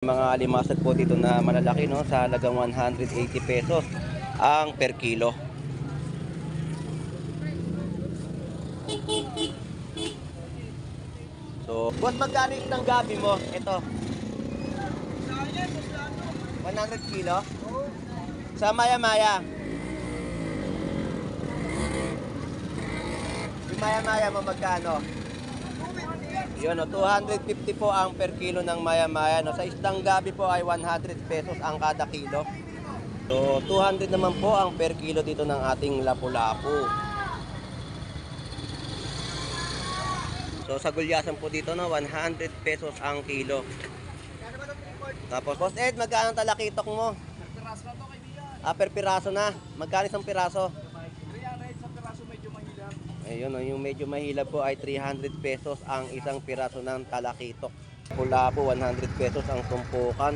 Mga limasag po dito na malalaki, no, sa halagang 180 pesos ang per kilo. So, boss, magkano ng gabi mo? Ito. 100 kilo? Sa maya-maya. Yung maya-maya mo magkano? Yun, no, 250 po ang per kilo ng maya-maya. No? Sa isdang gabi po ay 100 pesos ang kada kilo. So, 200 naman po ang per kilo dito ng ating lapu-lapu. So, sa gulyasan po dito, no, 100 pesos ang kilo. Tapos, Boss Ed, magkano talakitok mo? Per piraso na to, kaibigan. Per piraso na. Magkano isang piraso? 300 sa piraso, medyo mahilap. Ayun, no, yung medyo mahilap po ay 300 pesos ang isang piraso ng talakitok. Pula po, 100 pesos ang tumpukan.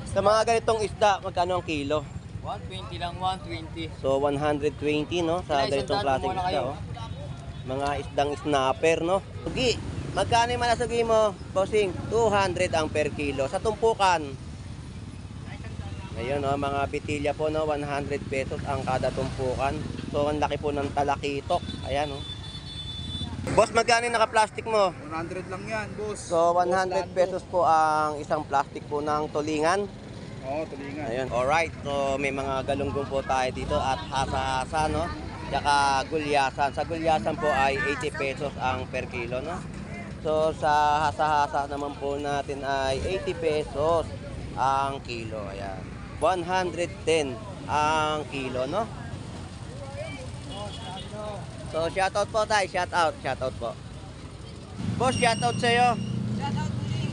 Sa mga ganitong isda, magkano ang kilo? 120 lang, 120. So, 120, no? Sa ganitong klaseng isda, oh. Mga isdang snapper, no? Sugi, magkano yung malasugi mo, bossing? 200 ang per kilo. Sa tumpukan, ayun, no, mga bitilya po, no, 100 pesos ang kada tumpukan. So, ang laki po ng talakitok. Ayan, no. Boss, magkano yung naka-plastic mo? 100 lang yan, boss. So, 100 pesos po ang isang plastic po ng tulingan. Oo, tulingan. Ayun, alright. So, may mga galunggong po tayo dito at hasa-hasa, no? Tsaka gulyasan. Sa gulyasan po ay 80 pesos ang per kilo, no? So, sa hasa-hasa naman po natin ay 80 pesos ang kilo. Ayan. 110 ang kilo, no? So, shoutout po tayo. Shoutout po. Boss, shoutout sa'yo. Shoutout po si.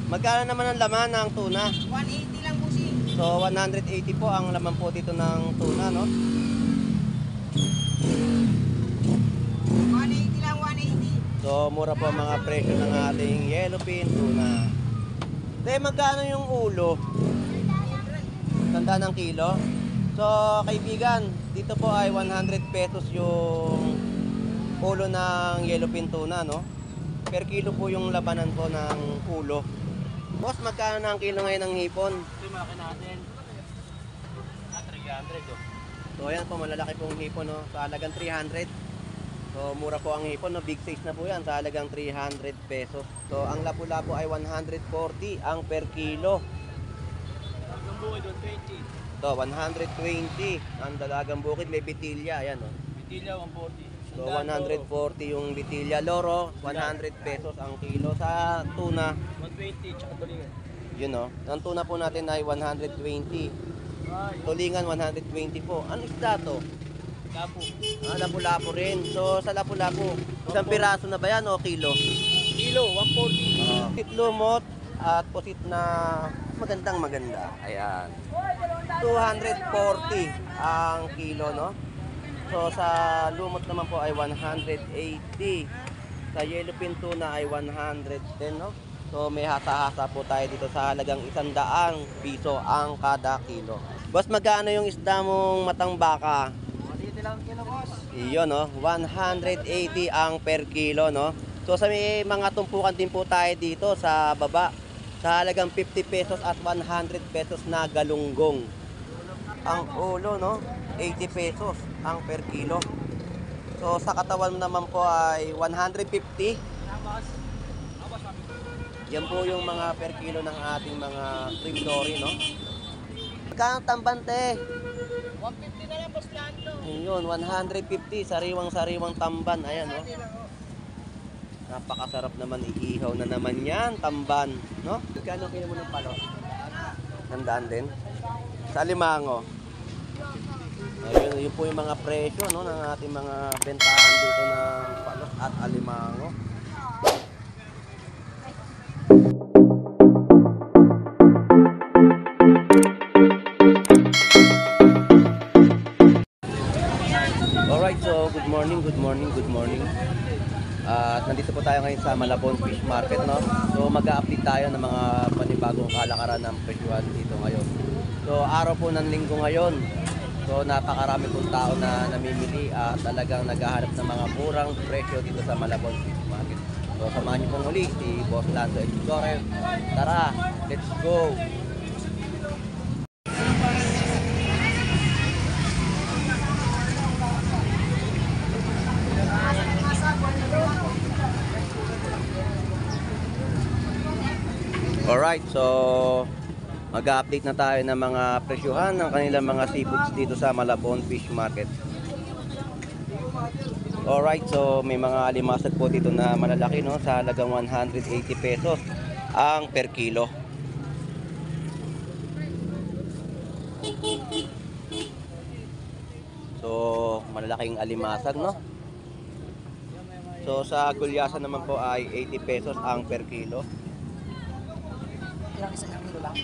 Magkano naman ang laman ng tuna? 180 lang po si. So, 180 po ang laman po dito ng tuna, no? 180 lang, 180. So, mura po ang mga presyo ng ating yellowfin tuna. Magkano yung ulo? Tanda ng kilo? So, kaibigan, dito po ay 100 pesos yung ulo ng yellowfin tuna, no? Per kilo po yung labanan po ng ulo. Boss, magkano na ang kilo ngayon ng hipon? Ito yung malaki natin. 300 oh. So, ayan po, malalaki pong hipon, no? Sa halagang 300. So, mura po ang hipon, no? Big size na po yan, sa halagang 300 pesos. So, ang lapu-lapu ay 140 ang per kilo. Ang buhay doon, 20. So, 120 ang dalagang bukid, may bitilya, ayan, no? Bitilya, 140. So, 140 yung bitilya. Loro, 100 pesos ang kilo. Sa tuna, 120, tsaka tulingan. yun, no? Ang tuna po natin ay 120. Tulingan, 120 po. Ano isda to? Lapo. Lapu-lapu rin. So, sa lapu-lapu, isang piraso na ba yan o kilo? Kilo, 140. Lumot at pusit na maganda. Ayan. 240 ang kilo, no? So, sa lumot naman po ay 180. Sa yellowfin tuna ay 110, no? So, may hasa-hasa po tayo dito sa halagang 100 piso ang kada kilo. Boss, magkano yung isda mong matang baka? 180 lang kilo, boss. Iyon, no? 180 ang per kilo, no? So, sa may mga tumpukan din po tayo dito sa baba. Sa halagang 50 pesos at 100 pesos na galunggong. Ang ulo, no? 80 pesos ang per kilo. So, sa katawan naman po ay 150. Yan po yung mga per kilo ng ating mga cream dory, no? Magkano tambante? 150 na lang, boss Lando. Ayun, 150. Sariwang tamban. Ayan, no? Napakasarap naman, iihaw na naman yan, tamban, no? Magkano kilo mo ng palo? Tandaan din. Sa alimango. Ayun, yun po yung mga presyo, no, ng ating mga bentahan dito ng palo at alimango. Alright, so good morning. At nandito po tayo ngayon sa Malabon Fish Market, no? So mag-a-update tayo ng mga panibagong kalakaran ng presyuhan dito ngayon. So araw po ng linggo ngayon. So napakarami pong tao na namimili at talagang naghahanap ng mga murang presyo dito sa Malabon Fish Market. So samahan niyo pong muli si Boss Lando Explorer. Tara, let's go! Alright, so mag-update na tayo ng mga presyuhan ng kanilang mga seafoods dito sa Malabon Fish Market. Alright, so may mga alimasag po dito na malalaki, no, sa halagang 180 pesos ang per kilo. So malalaking alimasag, no. So sa gulyasan naman po ay 80 pesos ang per kilo. Ilang isang kilo lang?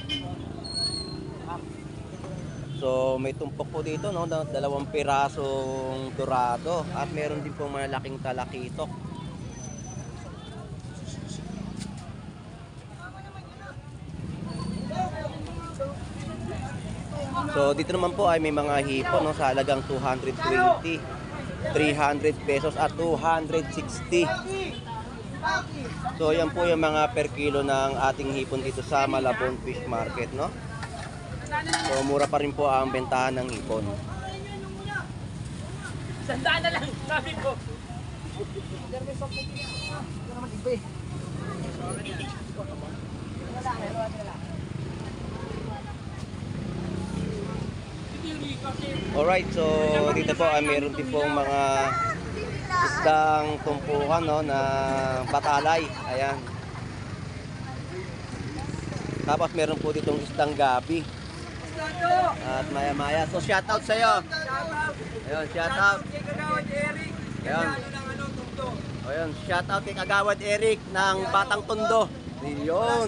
So may tumpok po dito, no, dalawang pirasong dorado at meron din po malalaking talakitok. So dito naman po ay may mga hipon, no, sa halagang 220, 300 pesos at 260. So yan po yung mga per kilo ng ating hipon dito sa Malabon Fish Market, no. So mura pa rin po ang bentahan ng hipon. Sandaan na lang, sabi ko. Alright, so dito po ay meron din pong mga isdang tumpukan, no, na batalay. Ayan. Tapos meron po ditong isdang gabi. At maya-maya. So shoutout sa'yo. Ayun, shoutout. Ayun. Ayun, shoutout kay Kagawad Eric ng Batang Tondo. Ayun.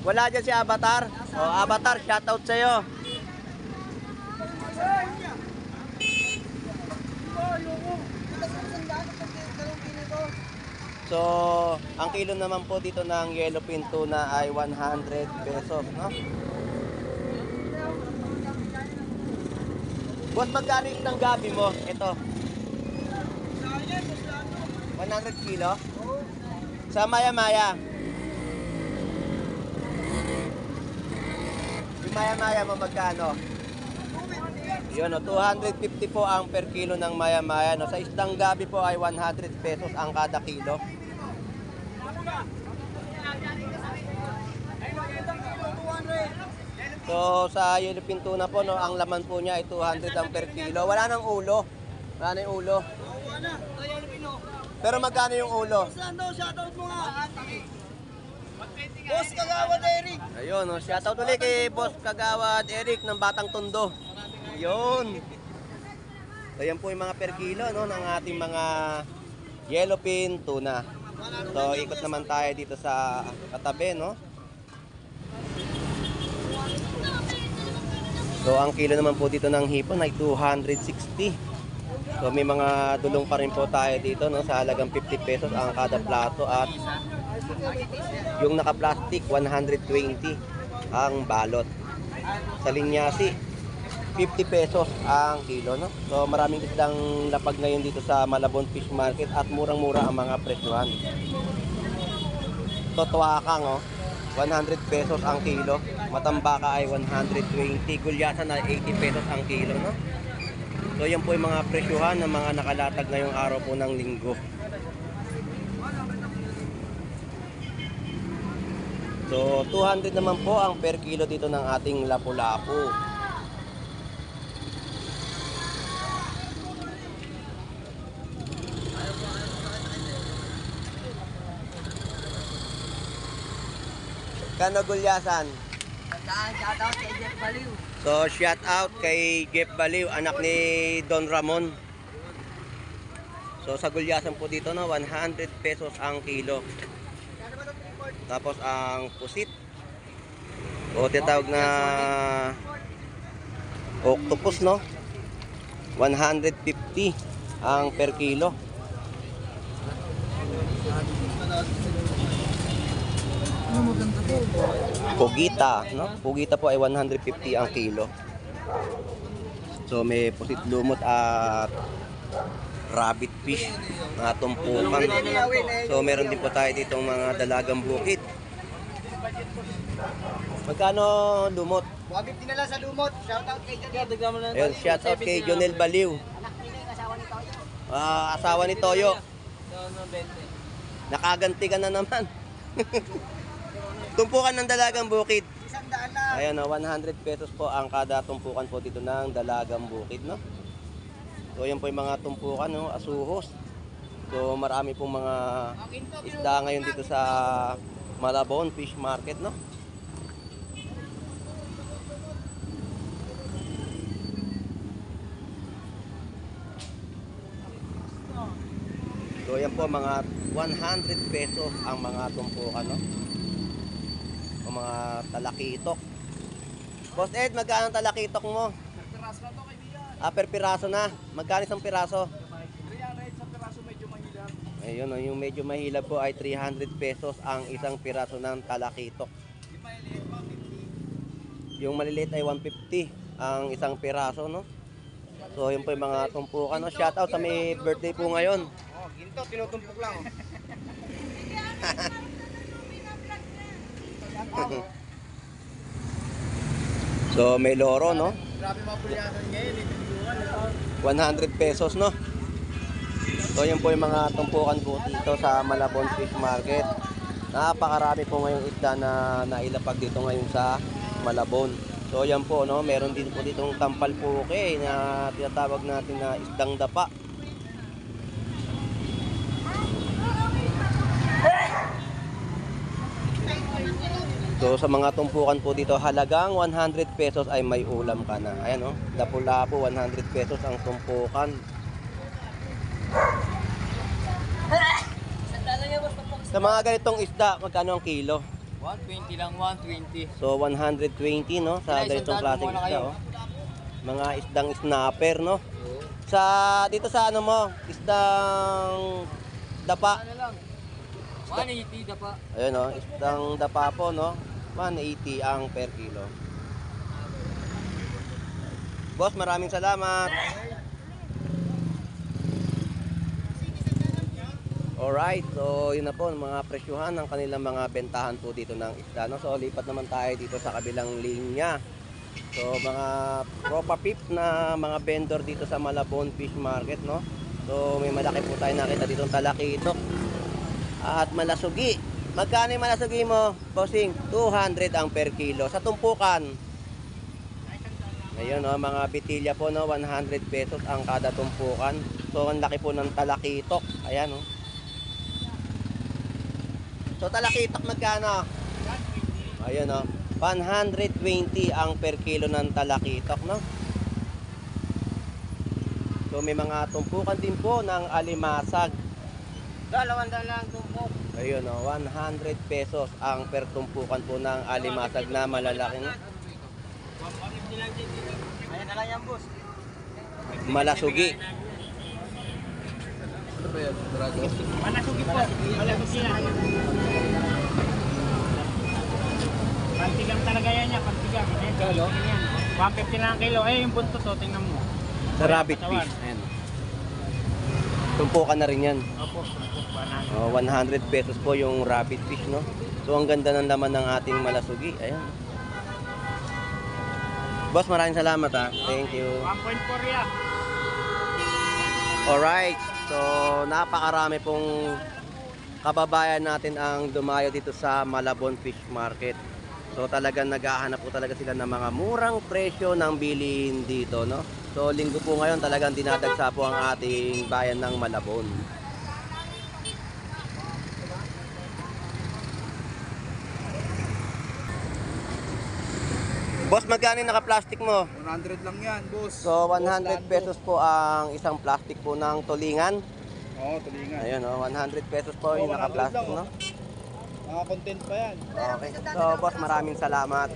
Wala dyan si Avatar. O, Avatar, shoutout sa'yo. So, ang kilo naman po dito ng yellowfin tuna ay 100 pesos, no? Boss, magkano ng gabi mo? Ito. 100 kilo? Sa maya-maya. Yung maya-maya mo magkano? Yun, no, 250 po ang per kilo ng maya-maya, no? Sa isdang gabi po ay 100 pesos ang kada kilo. So sa yellowfin tuna po, no, ang laman po niya ay 200 ang per kilo. Wala nang ulo. Wala na yung ulo. Pero magkano yung ulo? Shoutout mo nga. Boss Kagawad Eric. Ayun, no, shoutout ulit kay Boss Kagawad Eric ng Batang Tondo. Ayun. So yan po yung mga per kilo, no, ng ating mga yellowfin tuna. So ikot naman tayo dito sa katabi, no. So ang kilo naman po dito ng hipon ay 260. So may mga dulong pa rin po tayo dito, no, sa halagang 50 pesos ang kada plato at yung naka-plastic 120 ang balot. Sa linyasi 50 pesos ang kilo, no. So maraming isdang lapag ngayon dito sa Malabon Fish Market at murang-mura ang mga presyohan. Totoakang, oh, 100 pesos ang kilo. Matambaka ay 120. Gulyasan ay 80 pesos ang kilo, no. So yan po yung mga presyohan ng mga nakalatag ngayong araw po ng linggo. So 200 naman po ang per kilo dito ng ating lapu-lapu. Kano gulyasan? Shoutout kay Jeff Baliw. So shout out kay Jeff Baliw, anak ni Don Ramon. So sa gulyasan po dito, no, 100 pesos ang kilo. Tapos ang pusit o tinatawag na octopus, no, 150 ang per kilo. Pugita, no? Pugita po ay 150 ang kilo. So may pusit lumot at rabbit fish na tumpukan. So meron din po tayo ditong mga dalagang bukid. Magkano lumot? 150 na lang sa lumot. Shoutout kay Janelle. Ayun, shout out kay Jonel Baliw. Asawa ni Toyo. Nakaganti ka na naman. Tumpukan ng dalagang bukid. 100 lang. Ayan, 100 pesos po ang kada tumpukan po dito ng dalagang bukid, no? So, yan po yung mga tumpukan, no? Asuhos. So, marami pong mga isda ngayon dito sa Malabon Fish Market, no? So, yan po mga 100 pesos ang mga tumpukan, no? O mga talakitok. Boss Ed, magkano ang talakitok mo? Piraso na to kaibigan. Per piraso na. Magkano isang piraso? 300 sa piraso medyo mahirap. Ayun, no, yung medyo mahilab po ay 300 pesos ang isang piraso ng talakitok. Yung maliliit ay 150 ang isang piraso, no? So, yun po yung mga tumpukan, no? Shoutout sa may birthday po ngayon. Oh, ginto tinutumpok lang. So, may loro, no? Grabe mga pulyasan ngayon. 100 pesos, no? So, yun po yung mga tumpukan po dito sa Malabon Fish Market. Napakarami po ngayong isda na nailapag dito ngayon sa Malabon. So, yan po, no? Meron din po ditong tampal puke na tinatawag natin na isdang dapa. So, sa mga tumpukan po dito, halagang 100 pesos ay may ulam ka na. Ayan, no? Lapu-lapu, 100 pesos ang tumpukan. Sa mga ganitong isda, magkano ang kilo? 120 lang, 120. So 120, no, sa ganitong klaseng isda, oh. Mga isdang snapper, no. Sa dito sa ano mo, isdang dapa. Ano lang? 180 dapa. Ayun, no, isdang dapa po, no. 180 ang per kilo. Boss, maraming salamat. Alright, so yun na po mga presyuhan ng kanilang mga bentahan po dito ng isda, no? So lipat naman tayo dito sa kabilang linya. So mga tropa pips na mga vendor dito sa Malabon Fish Market, no? So may malaki po tayo nakita dito ng talakitok at malasugi. Magkano yung malasugi mo, bossing? 200 ang per kilo. Sa tumpukan, ayun, no, mga bitilya po, no, 100 pesos ang kada tumpukan. So ang laki po ng talakitok. Ayan, no. So talakitok magkano? Ayun, no. 120 ang per kilo ng talakitok, no. So may mga tumpukan din po ng alimasag. 200 lang tumpok. Ayun, no, 100 pesos ang per tumpukan po ng alimasag na malalaki, no. Ayan na lang yan, boss. Malasugi. Manasugi po. Manasugi na. Pantigang talaga yan niya, pantigang. Kilo? 150 na ang kilo. Eh, yung buntot to, tingnan mo. Sa rabbit fish. Ayan. Tumpukan na rin yan. Opo, banana. Oh, 100 pesos po yung rabbit fish, no. So ang ganda ng laman ng ating malasugi. Ayan. Boss, maraming salamat, ha. Thank you. 1.4 yan. Alright. So napakarami pong kababayan natin ang dumayo dito sa Malabon Fish Market. So talagang naghahanap po talaga sila ng mga murang presyo ng bilihin dito, no. So linggo po ngayon talagang dinadagsa po ang ating bayan ng Malabon. Boss, magkano yung naka-plastic mo? 100 lang yan, boss. So 100 pesos po ang isang plastic po ng tulingan. Oo, tulingan. Ayun, oh, 100 pesos po yung naka-plastic, no. Content pa yan. Okay. So boss, maraming salamat.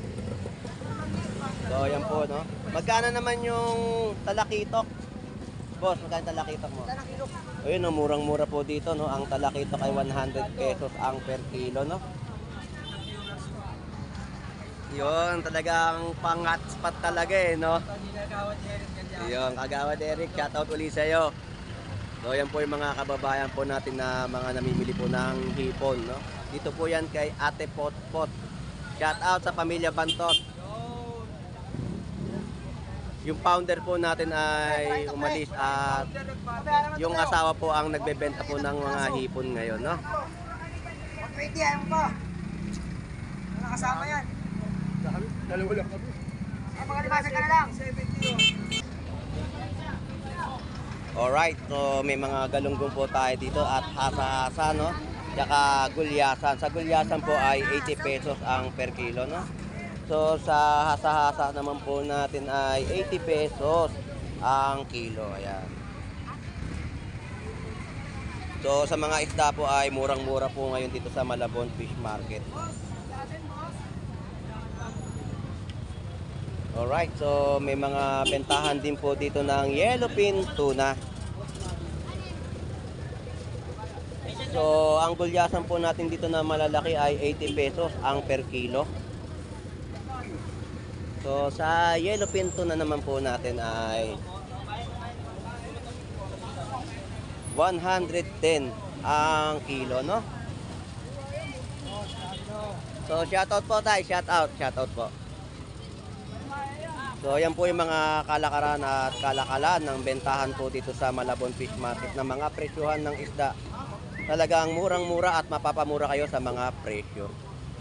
So yan po, no. Magkano naman yung talakitok? Boss, magkano talakitok mo? Ayun, no, murang-mura po dito, no. Ang talakitok ay 100 pesos ang per kilo, no. Yun, talagang pangat spot talaga, eh, no. Yun, Kagawad Eric, shoutout ulit sa'yo. So yan po yung mga kababayan po natin na mga namimili po ng hipon, no? Dito po yan kay Ate Potpot. Shout out sa pamilya Bantot. Yung founder po natin ay umalis at yung asawa po ang nagbebenta po ng mga hipon ngayon, no? Pwede, ayaw ko. Nakasama yan. Dalawa lang kami. Ay, mga limasan ka na lang. Alright, so may mga galunggong po tayo dito at hasa-hasa, no? Tsaka gulyasan. Sa gulyasan po ay 80 pesos ang per kilo, no? So sa hasa-hasa naman po natin ay 80 pesos ang kilo. Ayan. So sa mga isda po ay murang-mura po ngayon dito sa Malabon Fish Market. Alright, so may mga bentahan din po dito ng yellowfin tuna. So ang gulyasan po natin dito na malalaki ay 80 pesos ang per kilo. So sa yellowfin tuna naman po natin ay 110 ang kilo, no? So shoutout po tayo, shoutout po. So yan po yung mga kalakaran at kalakalan ng bentahan po dito sa Malabon Fish Market ng mga presyuhan ng isda. Talagang murang-mura at mapapamura kayo sa mga presyo.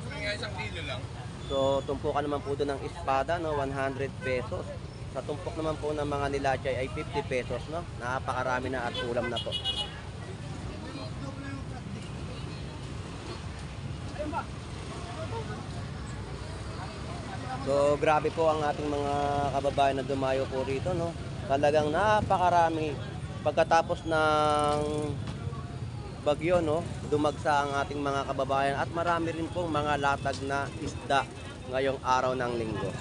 Isang kilo lang. So tumpukan naman po doon ng espada, no, 100 pesos. Sa tumpok naman po ng mga nilachay ay 50 pesos, no. Napakarami na at ulam na po. So grabe po ang ating mga kababayan na dumayo po rito, no. Talagang napakarami. Pagkatapos ng bagyo, no, dumagsa ang ating mga kababayan at marami rin pong mga latag na isda ngayong araw ng linggo.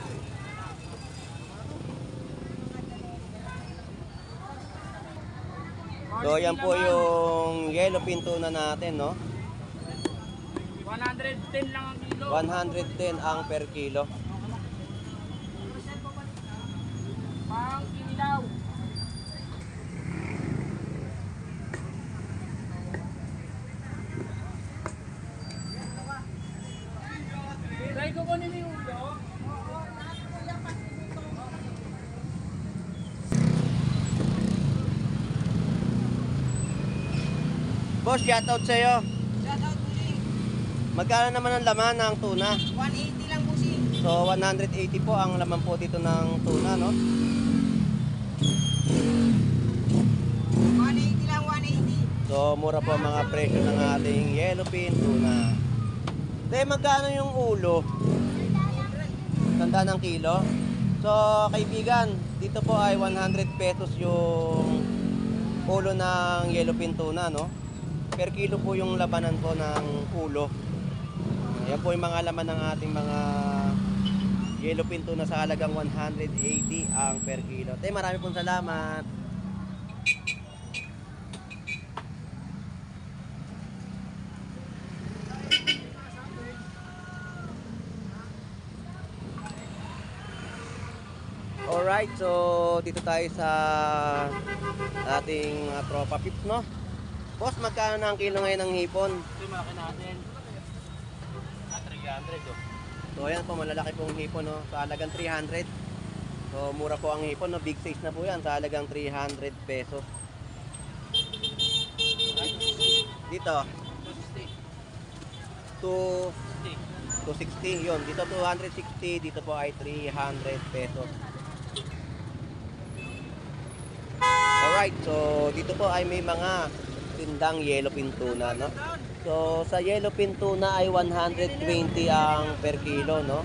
So yan po yung yellowfin tuna natin, no. 110 lang ang kilo. 110 ang per kilo. Pang kinilaw. Try ko kunin yung ulo. Boss, shoutout sa'yo. Shoutout, Busing. Magkano naman ang laman ng tuna? 180 lang, Busing. So 180 po ang laman po dito ng tuna, no. 180 lang, 180. So mura po ang mga presyo ng ating yellowfin tuna. Te, magkano yung ulo? Tanda ng kilo. So kaibigan, dito po ay 100 pesos yung ulo ng yellowfin tuna, no. Per kilo po yung labanan po ng ulo. Yan po yung mga laman ng ating mga yellowfin tuna sa halagang 180 ang per kilo. Te, marami pong salamat. Alright, so dito tayo sa ating tropa pips, no? Boss, magkano na ang kilo ngayon ng hipon? Ito yung malaki natin. 300 oh. So ayan po, malalaki pong hipon, no? Sa halagang 300. So mura po ang hipon, no? Big size na po yan sa halagang 300 pesos. Dito, 260 yun. Dito 260, dito po ay 300 pesos. Alright, so dito po ay may mga tindang yellowfin tuna, no? So sa yellowfin tuna ay 120 ang per kilo, no?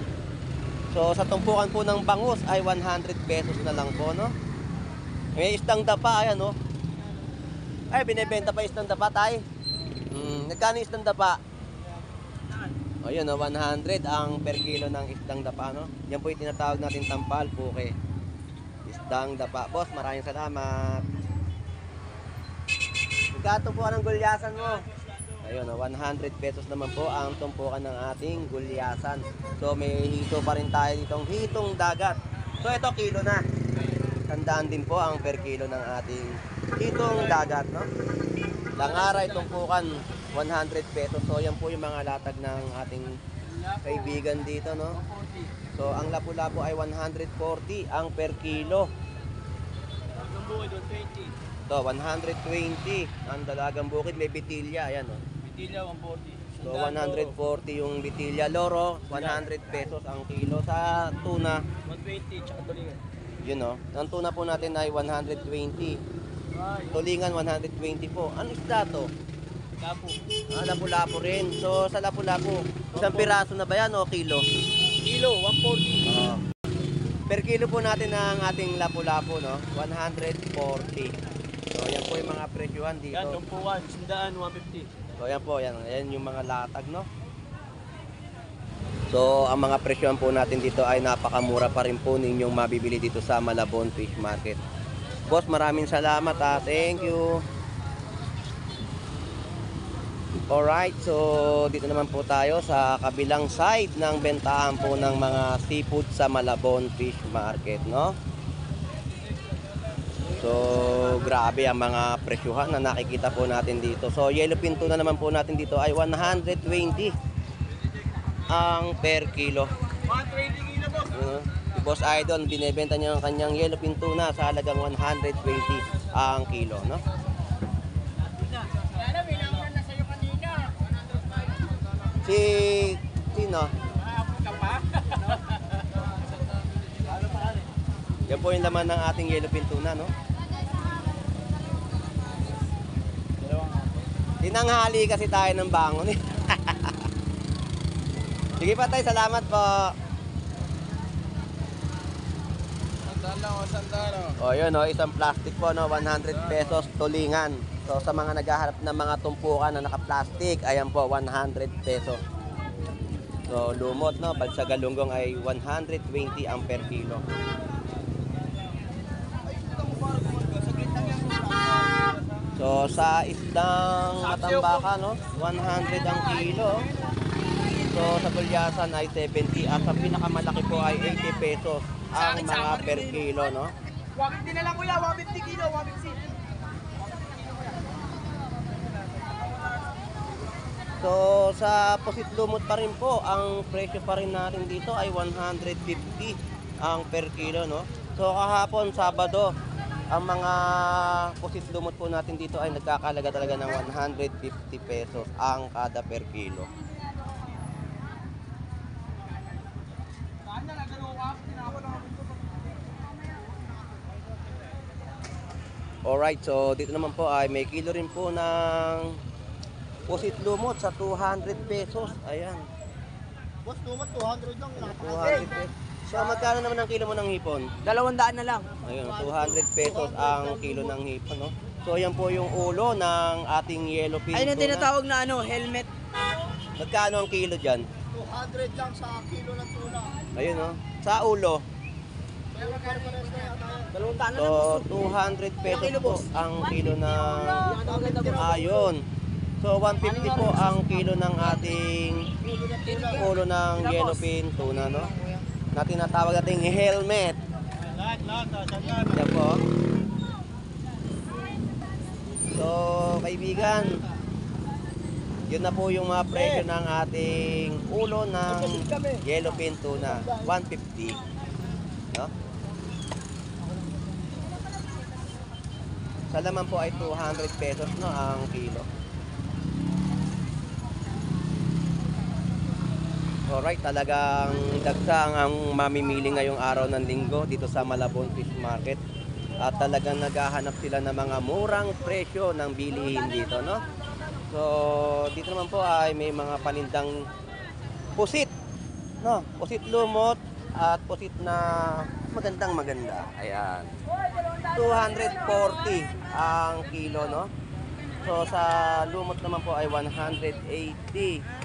So sa tumpukan po ng bangus ay 100 pesos na lang po, no? May istang dapa, ayan, no? Ay, binebenta pa istang dapa, tay. Nagkano istang dapa? Ayun, no, 100 ang per kilo ng isdang dapa, no? Yan po yung tinatawag natin tampal, puke. Isdang dapa. Boss, maraming salamat. Magkatumpukan ng gulyasan mo. Ayun, 100 pesos naman po ang tumpukan ng ating gulyasan. So may hito pa rin tayo ditong hitong dagat. So ito kilo na. Tandaan din po ang per kilo ng ating Ditong dagat, no? Langaray, tumpukan, 100 pesos. So, yan po yung mga latag ng ating kaibigan dito, no? So, ang lapu-lapu ay 140 ang per kilo. Ito, 120 ang dalagang bukid. May bitilya, ayan, no? Bitilya, 140. So, 140 yung bitilya. Loro, 100 pesos ang kilo. Sa tuna, 120, tsaka tulingan. yun, no? Ang tuna po natin ay 120. Tulingan, 120 po. Ano isda to? Lapo. Lapu-lapu rin. So, sa lapu-lapu, isang piraso na ba yan o kilo? Kilo, 140. Per kilo po natin ang ating lapu-lapu, no? 140. So, yan po yung mga presyuhan dito. Yan, tumpuan, sundaan, 150. So, yan po, yan yung mga latag, no? So, ang mga presyohan po natin dito ay napakamura pa rin po ninyong mabibili dito sa Malabon Fish Market. Boss, maraming salamat, Thank you. Alright, so dito naman po tayo sa kabilang side ng bentahan po ng mga seafood sa Malabon Fish Market, no? So, grabe ang mga presyuhan na nakikita po natin dito. So, yellowfin tuna naman po natin dito ay 120 ang per kilo. 120 kilo, boss. Si Boss Idol, binebenta niya ang kanyang yellowfin tuna sa halagang 120 ang kilo, no? Ano, bilangan na sa'yo kanina. Sino? Ka pa? Yan po yung laman ng ating yellowfin tuna, no? Tinanghali kasi tayo ng bangon eh. Sige pa tayo, salamat po. Sandalo. O yun, no, isang plastic po, no, 100 pesos tulingan. So sa mga naghahanap ng mga tumpukan na naka-plastic, ayan po, 100 pesos. So lumot, no, pag sa galunggong ay 120 ang per kilo. So sa isdang matambaka, no, 100 ang kilo. So sa tulyasan ay 70 at sa pinakamalaki po ay 80 pesos ang mga per kilo, no. 150 na lang kuya, 150 kilo, 150. So sa pusit lumot pa rin po, ang presyo pa rin natin dito ay 150 ang per kilo, no. So kahapon Sabado, ang mga pusit lumot po natin dito ay nagkakalaga talaga ng 150 pesos ang kada per kilo. Alright, so dito naman po ay may kilo rin po ng pusit lumot sa 200 pesos. Ayan, Boss, tumat 200 lang. 200 pesos. So magkano naman ang kilo mo ng hipon? 200 na lang. Ayun, 200 pesos ang kilo ng hipon, no? So ayan po yung ulo ng ating yellowfin Ayun ang tuna. tinatawag na ano, helmet. Magkano ang kilo dyan? 200 lang sa kilo ng tuna. Ayun, no? Sa ulo. Kaya magkano-pares na yata yan. 200 na lang. So 200 pesos po ang kilo ng ayon. So 150 po ang kilo ng ating ulo ng yellowfin tuna, no? Na tinatawag nating helmet. Yan po. So, kaibigan, yun na po yung mga presyo ng ating ulo ng yellowfin tuna. 150. No? Sa laman po ay 200 pesos, no, ang kilo. Alright, talagang dagsang ang mamimili ngayong araw ng linggo dito sa Malabon Fish Market. At talagang naghahanap sila ng mga murang presyo ng bilihin dito, no? So, dito naman po ay may mga panindang pusit, no? Pusit lumot at pusit na maganda. Ayan. 240 ang kilo, no? So, sa lumot naman po ay 180.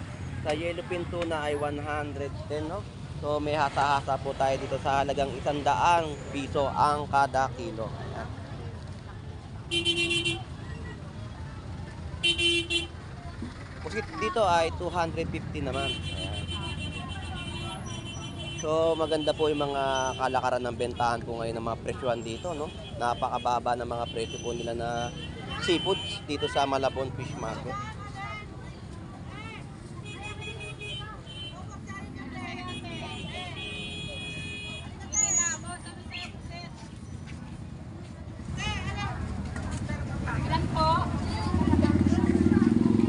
Sa yellowfin tuna ay 110, no? So may hasa-hasa po tayo dito sa halagang 100 piso ang kada kilo. Ayan. Pusit dito ay 250 naman. Ayan. So maganda po yung mga kalakaran ng bentahan po ngayon ng mga presyuhan dito, no? Napakababa ng mga presyo po nila na seafoods dito sa Malabon Fish Market.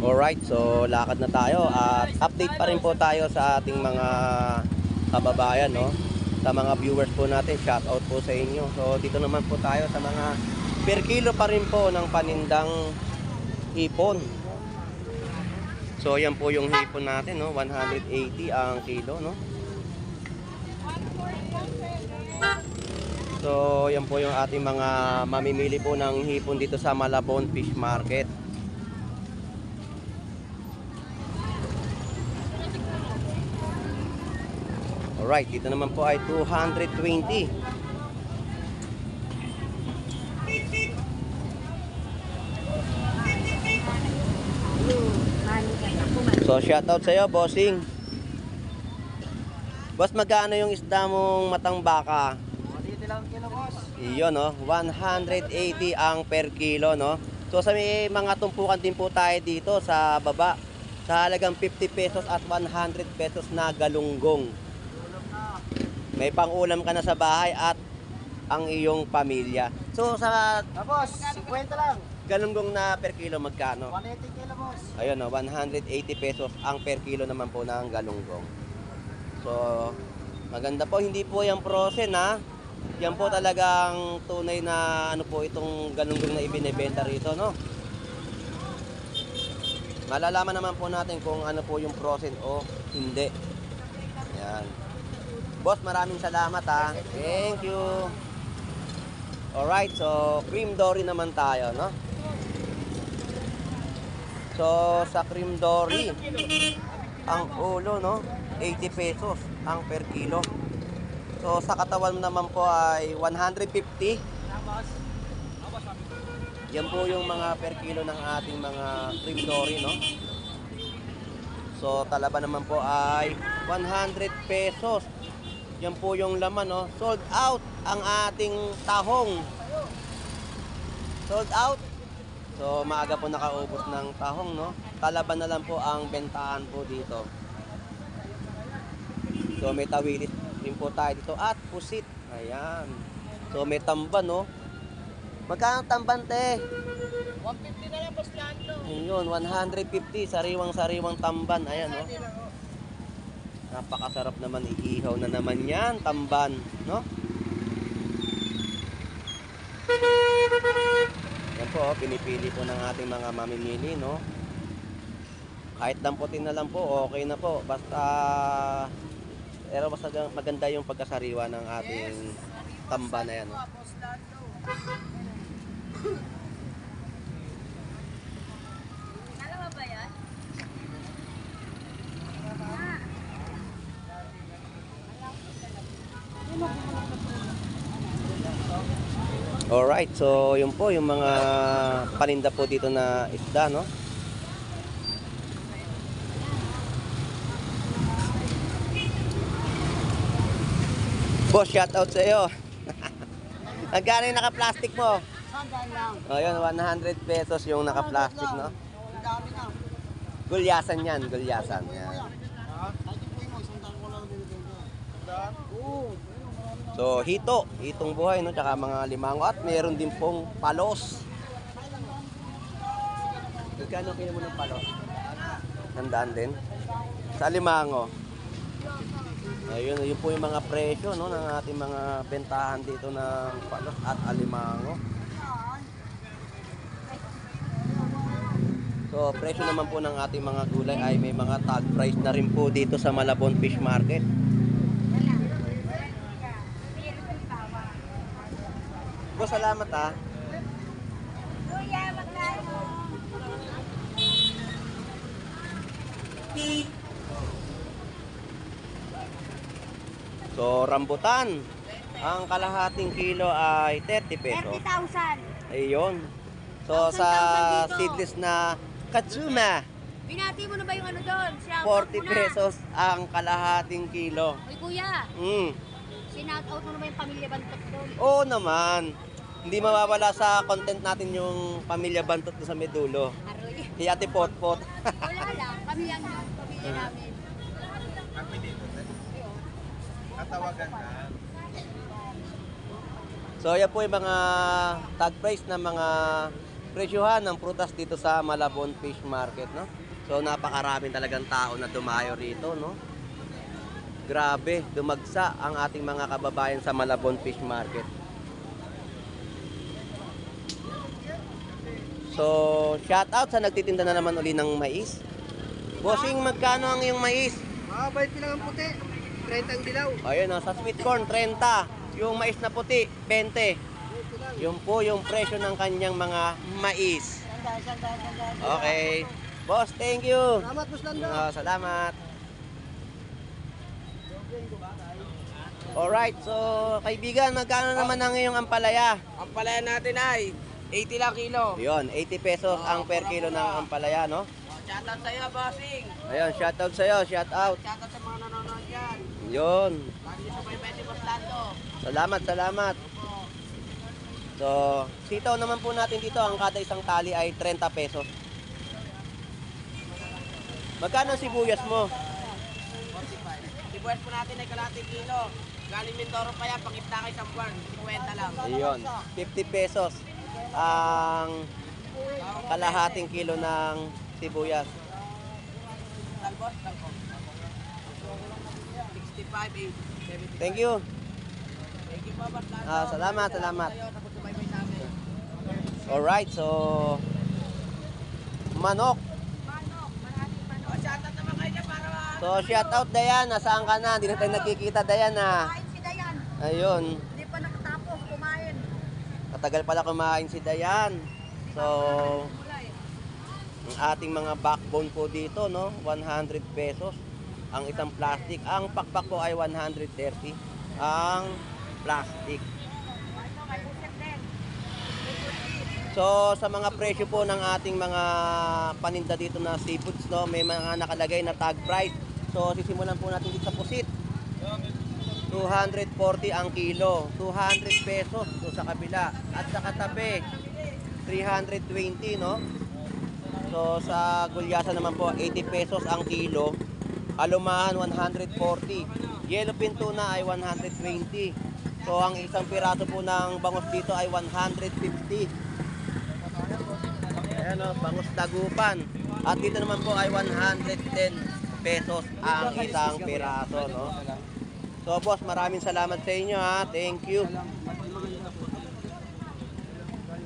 Alright, so lakad na tayo at update pa rin po tayo sa ating mga kababayan, no? Sa mga viewers po natin, shout out po sa inyo. So dito naman po tayo sa mga per kilo pa rin po ng panindang hipon. So yan po yung hipon natin, no? 180 ang kilo, no? So yan po yung ating mga mamimili po ng hipon dito sa Malabon Fish Market. Alright, dito naman po ay 220. So, shoutout sa'yo, bossing. Boss, magkano yung isda mong matang baka? Dito lang kilo, boss. Iyon, no? 180 ang per kilo, no? So, sa may mga tumpukan din po tayo dito sa baba. Sa halagang 50 pesos at 100 pesos na galunggong. May pang-ulam ka na sa bahay at ang iyong pamilya. So sa Boss, 50 lang. galunggong na per kilo magkano? 180 kilo, boss. Ayun, no, 180 pesos ang per kilo naman po ng galunggong. So maganda po, hindi po yan frozen, ha. Yan po talagang tunay na ano po itong galunggong na ibinebenta rito, no. Malalaman naman po natin kung ano po yung frozen o hindi. Yan. Boss, maraming salamat, ha. Thank you. Alright, so cream dory naman tayo, no? So sa cream dory, ang ulo, no? 80 pesos ang per kilo. So sa katawan naman po ay 150. Yan po yung mga per kilo ng ating mga cream dory, no? So talaba naman po ay 100 pesos. Yan po yung laman, no? Sold out ang ating tahong. Sold out. So maaga po nakaubos ng tahong, no? Talaba na lang po ang bentahan po dito. So may tawilis din po tayo dito at pusit. Ayan. So may tamban, no? Magkano tamban, te? 150 na lang, boss Lando. Ayun, 150. Sariwang-sariwang tamban. Ayan, no? Napakasarap naman, iihaw na naman yan, tamban, no? Yan po, pinipili po ng ating mga mamimili, no? Kahit damputin na lang po, okay na po. Basta, pero mas maganda yung pagkasariwa ng ating tamban na yan, no? Ba yan? Alright, so yun po yung mga paninda po dito na isda, no? Boss, shoutout sa iyo. Magkano yung naka-plastic mo? Sandaan lang. O yun, 100 pesos yung naka-plastic, no? Ang dami na. Gulyasan yan, gulyasan. Yan. Kahit po mo, sandaan ko lang din dito. Sandaan? Oo. So, hitong buhay, no? Tsaka mga limango. At meron din pong palos. Magkano kilo mo ng palos? Nandaan din. Sa limango. Ayun, yun po yung mga presyo, no? Ng ating mga bentahan dito ng palos at alimango. So, presyo naman po ng ating mga gulay ay may mga tag price na rin po dito sa Malabon Fish Market. Boss, salamat, ha. Kuya, magkano? So, rambutan. Ang kalahating kilo ay 30 pesos. 30,000. Ayun. So, sa 1,000 dito. seedless na Katsuma, Binati mo na ba yung ano doon? 40 pesos ang kalahating kilo. Uy, kuya, Mm. sinout out mo na ba yung pamilya Bantot doon? Oo naman. Hindi mawawala sa content natin yung pamilya Bantot doon sa Medulo. Aroy. Si Ate Potpot. Wala lang. Kami ang pamilya namin. Katawagan na. So yan po yung mga tag price na mga presyuhan ng prutas dito sa Malabon Fish Market, no? So napakaraming talagang tao na dumayo rito, no? Grabe, dumagsa ang ating mga kababayan sa Malabon Fish Market. So, shout out sa nagtitinda na naman uli ng mais. Bossing, magkano ang iyong mais? Bait lang ang puti. 30 ang dilaw. Ayun, sa sweet corn, 30. Yung mais na puti, 20. Yun po yung presyo ng kanyang mga mais. Okay. Boss, thank you. Salamat, Boss Lando. Salamat. Alright, so kaibigan, magkano naman ang iyong ampalaya? Ang palaya natin ay 80 lang kilo. Yun, 80 pesos ang per kilo ng ampalaya, no? Shoutout sa'yo, bossing. Ayun, shout out sa'yo, shout out. Shoutout sa mga nanonood dyan. Yun. Lagi niyo subaybay si Boss Lando. Salamat, salamat. So, sitaw naman po natin dito, ang kada isang tali ay 30 pesos. Magkano ang sibuyas mo? 45. Sibuyas po natin ay kalating kilo. Galing Mindoro pa yan, pangitna kay San Juan. 50 lang. Ayun, 50 pesos ang kalahating kilo ng sibuyas. Talbos, talbos. 65, 70. Thank you. Thank you po, Boss Lando. Salamat, salamat. Sa'yo, tapos subaybay sa amin. Alright, so manok. Oh, shoutout naman kayo dyan para So, shout out Dayan, nasaan ka na? Hindi na tayo nagkikita Dayan na. Kain si Dayan. Ayun, Hindi pa nakatapos kumain. katagal pala kumain si Dayan. So, ang ating mga backbone po dito, no? 100 pesos ang isang plastic. Ang pakpak po ay 130 ang plastic. Ito, may usap din. So, sa mga presyo po ng ating mga paninda dito na seafoods, no, may mga nakalagay na tag price. So, sisimulan po natin dito sa pusit. 240 ang kilo, 200 pesos doon sa kabila. At sa katabi, 320, no? So, sa gulyasa naman po, 80 pesos ang kilo. Alumahan, 140. Yellowfin tuna ay 120. So, ang isang piraso po ng bangus dito ay 150. Ayan o, bangus tagupan. At dito naman po ay 110 pesos ang isang piraso, no? So, boss, maraming salamat sa inyo, ha. Thank you.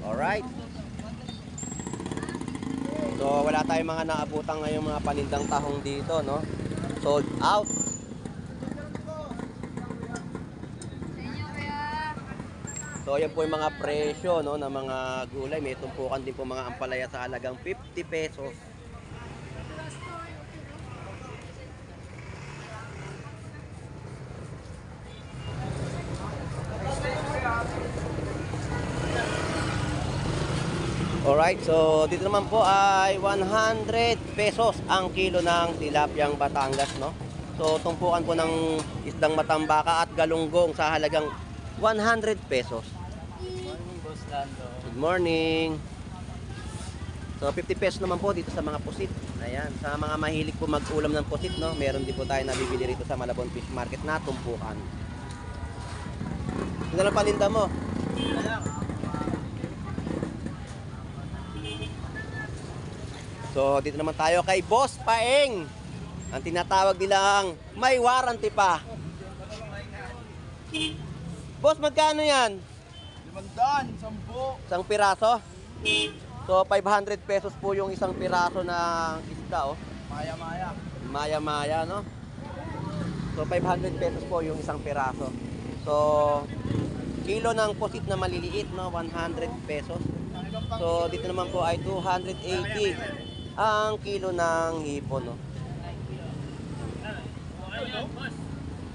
Alright. So, wala tayong mga naabutang ngayong mga panindang tahong dito, no? Sold out. Inyo kaya. So, yan po yung mga presyo, no, ng mga gulay. May tumpukan din po mga ampalaya sa halagang 50 pesos. Alright, so dito naman po ay 100 pesos ang kilo ng tilapyang Batangas, no? So, tumpukan po ng isdang matambaka at galunggong sa halagang 100 pesos. Good morning. So, 50 pesos naman po dito sa mga pusit. Ayan, sa mga mahilig po mag-ulam ng pusit, no? Meron din po tayo nabibili rito sa Malabon Fish Market na tumpukan. Ano lang paninda mo? So, dito naman tayo kay Boss Paeng. Ang tinatawag nilang may warranty pa. Boss, magkano yan? 500, 10. Isang piraso? So, 500 pesos po yung isang piraso ng isda, oh. Maya-maya. Maya-maya, no? So, 500 pesos po yung isang piraso. So, kilo ng pusit na maliliit, no? 100 pesos. So, dito naman po ay 280 ang kilo ng hipon, no?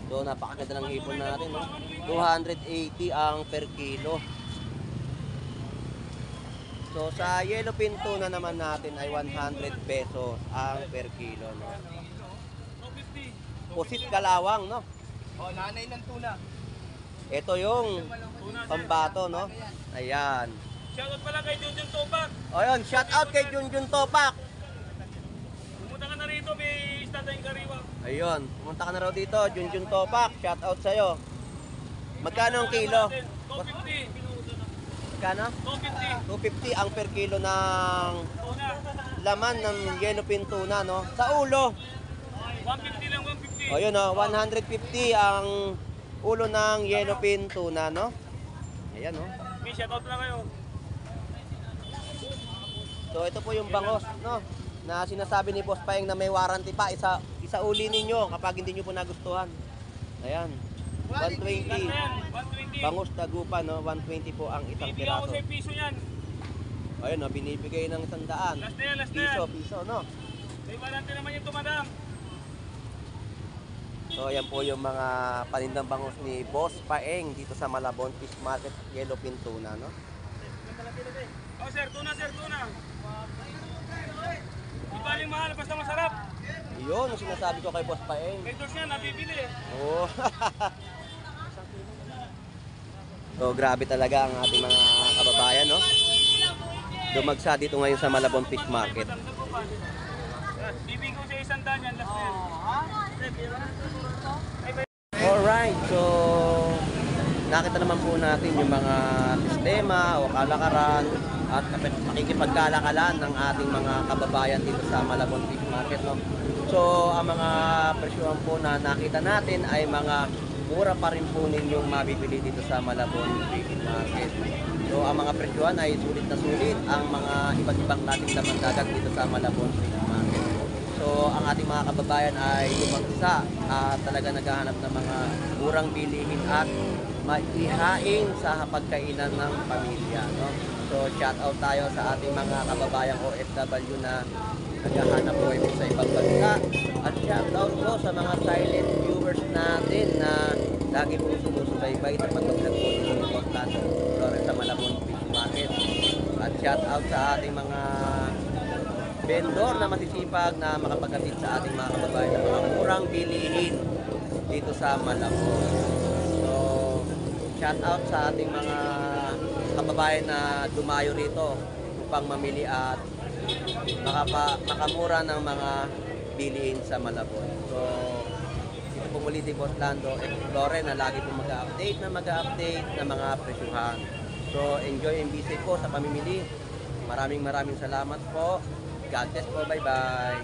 So, napakaganda ng hipon natin, no? 280 ang per kilo. So, sa yellowfin tuna naman natin ay 100 pesos ang per kilo, no? Pusit kalawang, no? Oh, nanay ng tuna. Ito yung pambato, no? Ayan. Shoutout pala kay Junjun Topak. O yun, shout out kay Junjun Topak. Pumunta ka na rito, may isda tayong kariwa. Ayun, pumunta ka na raw dito, Junjun Topak. Shout out sa'yo. Magkano ang kilo? 250. Magkano? 250. 250 ang per kilo ng Tuna. laman ng yellowfin tuna, no? Sa ulo. 150 lang, 150. O yun, no? 150 ang ulo ng yellowfin tuna, no? Ayan, no? May shoutout lang kayo. So ito po yung bangos, no? Na sinasabi ni Boss Paeng na may warranty pa. Isauli ninyo kapag hindi nyo po nagustuhan. Ayan. 120. Last na yan, 120. Bangus tagupa, no? 120 po ang isang Bibigyan ko piraso. sa piso yan. Ayun, no? Binibigay ng 100. Last na yan, last na yan. Piso, no? May warranty naman yung tumadam. So ayan po yung mga panindang bangus ni Boss Paeng dito sa Malabon Fish Market, Yellowfin Tuna, no? Oh sir, tuna sir, tuna. Di baling mahal, basta masarap. Yun ang sinasabi ko kay Boss Paeng. Vendors yan, nabibili. Oo. So grabe talaga ang ating mga kababayan, no? Dumagsa dito ngayon sa Malabon Fish Market. Bibigyan ko sa 100 yan, last na yan. Alright, so nakita naman po natin yung mga sistema o kalakaran at makikipagkalakalan ng ating mga kababayan dito sa Malabon Fish Market, no? So ang mga presyohan po na nakita natin ay mga mura pa rin po ninyong mabibili dito sa Malabon Fish Market. So ang mga presyohan ay sulit na sulit ang mga iba't ibang klaseng laman dagat dito sa Malabon Fish Market. So ang ating mga kababayan ay lumagsa at talaga naghahanap ng mga murang bilihin at maihain sa hapagkainan ng pamilya, no? So shout out tayo sa ating mga kababayang OFW na naghahanap buhay po sa ibang bansa at shout out po sa mga silent viewers natin na lagi po sumusubaybay sa pagbablog po dito ng Portland Flores sa Malabon Fish Market. At shout out sa ating mga vendor na masisipag na makapaghatid sa ating mga kababayan ng mga murang bilihin dito sa Malabon. So, shout out sa ating mga kababayan na dumayo rito upang mamili at makamura ng mga bilihin sa Malabon. So, ito po muli si Boss Lando Explorer na lagi po mag-update ng mga presyuhan. So, enjoy and be safe po sa pamimili. Maraming salamat po. God bless po. Bye-bye.